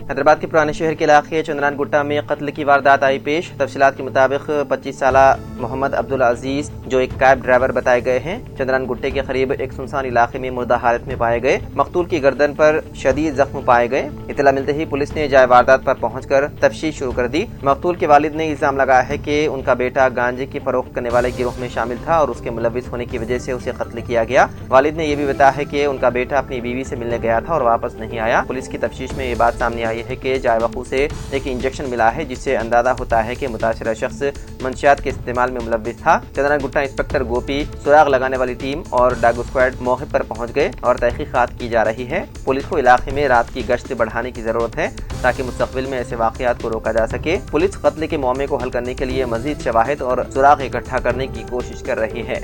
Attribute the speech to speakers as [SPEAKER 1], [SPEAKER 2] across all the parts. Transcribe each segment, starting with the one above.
[SPEAKER 1] حیدرآباد کے پرانے شہر کے علاقے چندران گٹا میں قتل کی واردات آئی پیش۔ تفصیلات کے مطابق 25 سالہ محمد عبدالعزیز جو ایک کیب ڈرائیور بتائے گئے ہیں، چندران گٹے کے قریب ایک سنسان علاقے میں مردہ حالت میں پائے گئے۔ مقتول کی گردن پر شدید زخم پائے گئے۔ اطلاع ملتے ہی پولیس نے جائے واردات پر پہنچ کر تفتیش شروع کر دی۔ مقتول کے والد نے الزام لگایا ہے کہ ان کا بیٹا گانجے کی فروخت کرنے والے گروہ میں شامل تھا اور اس کے ملوث ہونے کی وجہ سے اسے قتل کیا گیا۔ والد نے یہ بھی بتایا ہے کہ ان کا بیٹا اپنی بیوی سے ملنے گیا تھا اور واپس نہیں آیا۔ پولیس کی تفتیش میں یہ بات سامنے آئی ہے کہ جائے وقوع سے ایک انجیکشن ملا ہے جس سے اندازہ ہوتا ہے کہ متاثرہ شخص منشیات کے استعمال میں ملوث تھا۔ چندران گٹا انسپکٹر گوپی، سراغ لگانے والی ٹیم اور ڈاگو اسکواڈ موقع پر پہنچ گئے اور تحقیقات کی جا رہی ہے۔ پولیس کو علاقے میں رات کی گشت بڑھانے کی ضرورت ہے تاکہ مستقبل میں ایسے واقعات کو روکا جا سکے۔ پولیس قتل کے معاملے کو حل کرنے کے لیے مزید شواہد اور سراغ اکٹھا کرنے کی کوشش کر رہی ہے۔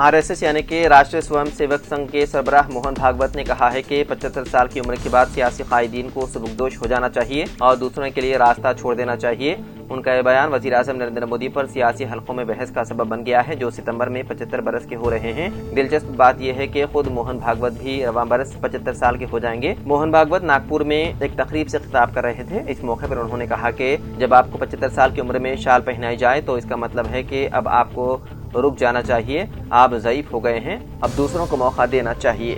[SPEAKER 1] RSS یعنی کہ راشٹریہ سوئم سیوک سنگھ کے سربراہ موہن بھاگوت نے کہا ہے کہ 75 سال کی عمر کے بعد سیاسی قائدین کو سبکدوش ہو جانا چاہیے اور دوسروں کے لیے راستہ چھوڑ دینا چاہیے۔ ان کا یہ بیان وزیر اعظم نریندر مودی پر سیاسی حلقوں میں بحث کا سبب بن گیا ہے جو ستمبر میں 75 برس کے ہو رہے ہیں۔ دلچسپ بات یہ ہے کہ خود موہن بھاگوت بھی رواں برس 75 سال کے ہو جائیں گے۔ موہن بھاگوت ناگپور میں ایک تقریب سے خطاب کر رہے تھے۔ اس موقع پر انہوں نے کہا کہ جب آپ کو 75 سال کی عمر میں شال پہنائی جائے تو اس کا مطلب ہے کہ اب آپ کو رک جانا چاہیے، آپ ضعیف ہو گئے ہیں، اب دوسروں کو موقع دینا چاہیے۔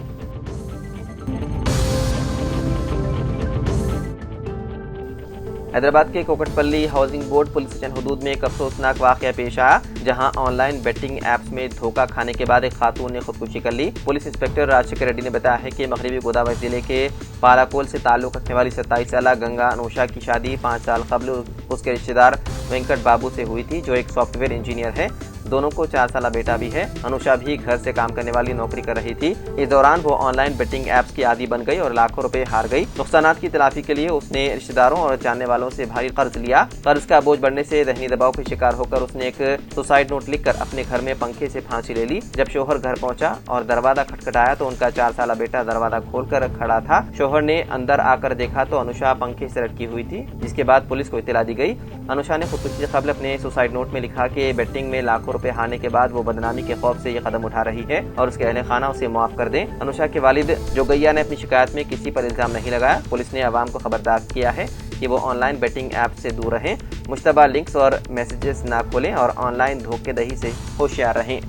[SPEAKER 1] حیدرآباد کے کوکٹ پلی ہاؤسنگ بورڈ پولیس اسٹیشن حدود میں ایک افسوسناک واقعہ پیش آیا جہاں آن لائن بیٹنگ ایپس میں دھوکہ کھانے کے بعد ایک خاتون نے خودکشی کر لی۔ پولیس انسپکٹر راج شیکھر ریڈی نے بتایا ہے کہ مغربی گوداوری ضلع کے پالاکول سے تعلق رکھنے والی 27 سالہ گنگا انوشا کی شادی 5 سال قبل اس کے رشتہ دار وینکٹ بابو سے ہوئی تھی جو ایک سافٹ ویئر انجینئر ہے۔ دونوں کو 4 سالہ بیٹا بھی ہے۔ انوشا بھی گھر سے کام کرنے والی نوکری کر رہی تھی۔ اس دوران وہ آن لائن بیٹنگ ایپس کی عادی بن گئی اور لاکھوں روپے ہار گئی۔ نقصانات کی تلافی کے لیے اس نے رشتہ داروں اور جاننے والوں سے بھاری قرض لیا۔ قرض کا بوجھ بڑھنے سے ذہنی دباؤ کا شکار ہو کر اس نے ایک سوسائڈ نوٹ لکھ کر اپنے گھر میں پنکھے سے پھانسی لے لی۔ جب شوہر گھر پہنچا اور دروازہ کھٹکھٹایا تو ان کا 4 سالہ بیٹا دروازہ کھول کر کھڑا تھا۔ شوہر نے اندر آ کر دیکھا تو انوشا پنکھے سے لٹکی ہوئی تھی جس کے بعد پولیس کو اطلاع دی گئی۔ انوشا نے خودکشی سے قبل اپنے سوسائڈ نوٹ میں لکھا کہ بیٹنگ میں لاکھوں روپے ہارنے کے بعد وہ بدنامی کے خوف سے یہ قدم اٹھا رہی ہے اور اس کے اہل خانہ اسے معاف کر دیں۔ انوشا کے والد جوگیا نے اپنی شکایت میں کسی پر الزام نہیں لگایا۔ پولیس نے عوام کو خبردار کیا ہے کہ وہ آن لائن بیٹنگ ایپ سے دور رہیں، مشتبہ لنکس اور میسیجز نہ کھولیں اور آن لائن دھوکے دہی سے ہوشیار رہیں۔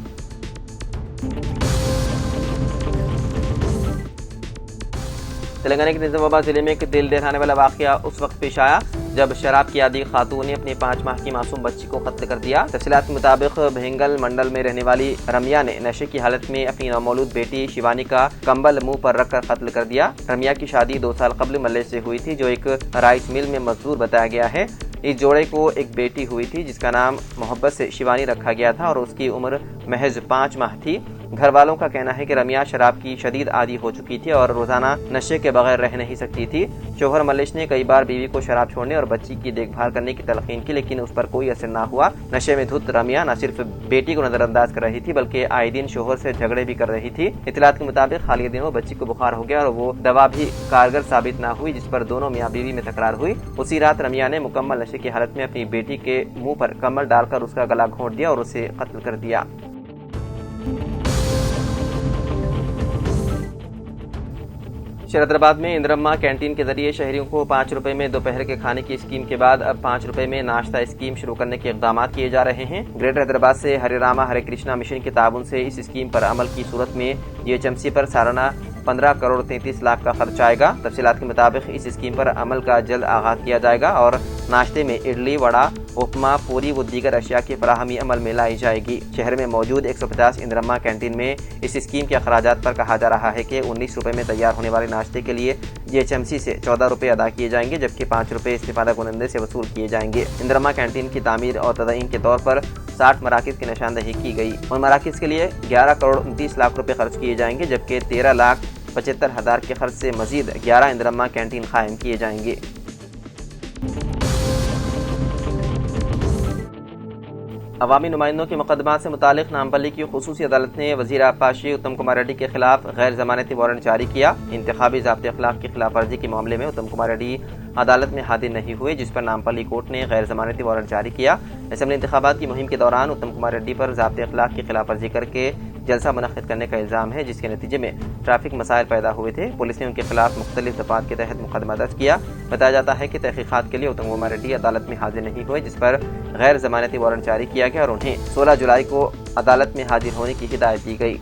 [SPEAKER 1] تلنگانہ کے نظام آباد ضلع میں ایک دل دہلانے والا واقعہ اس وقت پیش آیا جب شراب کی عادی خاتون نے اپنی 5 ماہ کی معصوم بچی کو قتل کر دیا۔ تفصیلات کے مطابق بھینگل منڈل میں رہنے والی رمیا نے نشے کی حالت میں اپنی نومولود بیٹی شیوانی کا کمبل منہ پر رکھ کر قتل کر دیا۔ رمیا کی شادی 2 سال قبل ملیش سے ہوئی تھی جو ایک رائس مل میں مزدور بتایا گیا ہے۔ اس جوڑے کو ایک بیٹی ہوئی تھی جس کا نام محبت سے شیوانی رکھا گیا تھا اور اس کی عمر محض 5 ماہ تھی۔ گھر والوں کا کہنا ہے کہ رمیا شراب کی شدید عادی ہو چکی تھی اور روزانہ نشے کے بغیر رہ نہیں سکتی تھی۔ شوہر ملیش نے کئی بار بیوی کو شراب چھوڑنے اور بچی کی دیکھ بھال کرنے کی تلقین کی لیکن اس پر کوئی اثر نہ ہوا۔ نشے میں دھت رمیا نہ صرف بیٹی کو نظر انداز کر رہی تھی بلکہ آئے دن شوہر سے جھگڑے بھی کر رہی تھی۔ اطلاعات کے مطابق حالیہ دنوں بچی کو بخار ہو گیا اور وہ دوا بھی کارگر ثابت نہ ہوئی جس پر دونوں میاں بیوی میں تکرار ہوئی۔ اسی رات رمیا نے مکمل نشے کی حالت میں اپنی بیٹی کے منہ پر کمل ڈال کر اس کا گلا گھونٹ دیا اور اسے قتل کر دیا۔ شہر حیدرآباد میں اندرما کینٹین کے ذریعے شہریوں کو 5 روپے میں دوپہر کے کھانے کی اسکیم کے بعد اب 5 روپے میں ناشتہ اسکیم شروع کرنے کے اقدامات کیے جا رہے ہیں۔ گریٹر حیدرآباد سے ہرے راما ہرے کرشنا مشن کے تعاون سے اس اسکیم پر عمل کی صورت میں GHMC پر سالانہ 15 کروڑ 33 لاکھ کا خرچ آئے گا۔ تفصیلات کے مطابق اس اسکیم پر عمل کا جلد آغاز کیا جائے گا اور ناشتے میں اڈلی، وڑا، اپما، پوری و دیگر اشیاء کی فراہمی عمل میں لائی جائے گی۔ شہر میں موجود 150 اندرما کینٹین میں اس اسکیم کے اخراجات پر کہا جا رہا ہے کہ 19 روپے میں تیار ہونے والے ناشتے کے لیے GHMC سے 14 روپے ادا کیے جائیں گے جبکہ 5 روپے استفادہ کنندے سے وصول کیے جائیں گے۔ اندرما کینٹین کی تعمیر اور تدعین کے طور پر 60 مراکز کی نشاندہی کی گئی۔ ان مراکز کے لیے 11 کروڑ 29 لاکھ روپے خرچ کیے جائیں گے جبکہ 13,75,000 کے خرچ سے مزید 11 اندرما کینٹین قائم کیے جائیں گے۔ عوامی نمائندوں کے مقدمات سے متعلق نامپلی کی خصوصی عدالت نے وزیر آبپاشی اتم کمار ریڈی کے خلاف غیر ضمانتی وارنٹ جاری کیا۔ انتخابی ضابطۂ اخلاق کی خلاف ورزی کے معاملے میں اتم کمار ریڈی عدالت میں حاضر نہیں ہوئے، جس پر نامپلی کورٹ نے غیر ضمانتی وارنٹ جاری کیا۔ اسمبلی انتخابات کی مہم کے دوران اتم کمار ریڈی پر ضابطۂ اخلاق کی خلاف ورزی کر کے جلسہ منعقد کرنے کا الزام ہے، جس کے نتیجے میں ٹریفک مسائل پیدا ہوئے تھے۔ پولیس نے ان کے خلاف مختلف دفعات کے تحت مقدمہ درج کیا۔ بتایا جاتا ہے کہ تحقیقات کے لیے اتم کمار ریڈی عدالت میں حاضر نہیں ہوئے، جس پر غیر ضمانتی وارنٹ جاری کیا گیا اور انہیں 16 جولائی کو عدالت میں حاضر ہونے کی ہدایت دی گئی۔